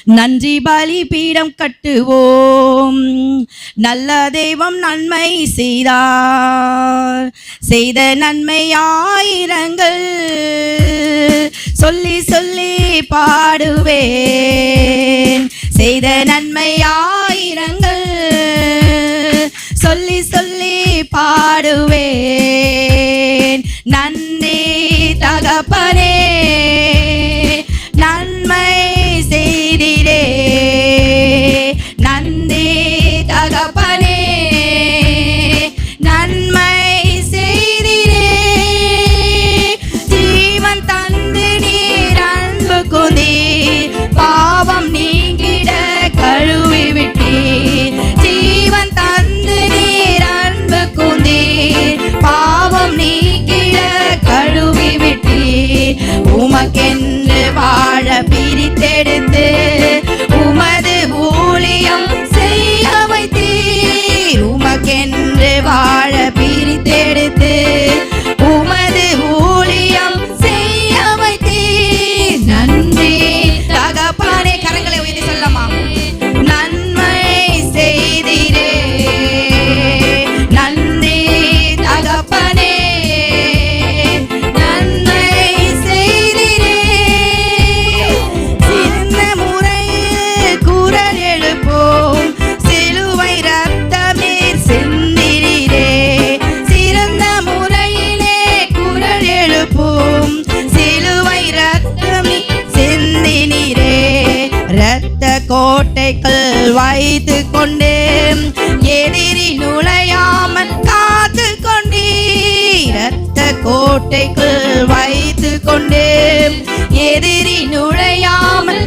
நன்றி பலி பீடம் கட்டுவோம். நல்ல தெய்வம் நன்மை செய்தார், செய்த நன்மை ஆயிரங்கள் சொல்லி சொல்லி பாடுவேன். செய்த நன்மை ஆயிரங்கள் சொல்லி சொல்லி பாடுவேன். நன்றி தகப்பனே, நன்மை செய்திரே. நன்றி தகப்பனே, நன்மை செய்திரே. ஜீவன் தந்து நீர் அன்பு குந்தீர், பாவம் நீங்கிட கழுவி விட்டீர். ஜீவன் தந்து நீர் அன்பு குந்தீர், பாவம் நீங்கிட கழுவி விட்டீர். உமக்கென்று வாழ பிரித்தெடுத்து உமது ஊழியம் செய்ய வைத்தீர். உமக்கென்று வாழ பிரித்தெடுத்து உமது ஊழியம் செய்ய வைத்தீர். நன்றி தகப்பனே. கரங்களை உயர்த்தி சொல்லமா? நன்மை செய்திரே. நன்றி தகப்பனே, நன்மை செய்திரே. சிறந்த முறையில் குரல் எழுப்போம், சிலுவை ரத்தமே சிந்திரே. சிறந்த முறையிலே குரல் எழுப்போம், சிலுவை ரத்தமே சிந்தினீரே. இரத்த கோட்டைகள் வைத்து கொண்டு எதிரி நுழையாமல் காத்து கொண்டீர். இரத்த கோட்டைகள் வைத்து கொண்டு எதிரி நுழையாமல்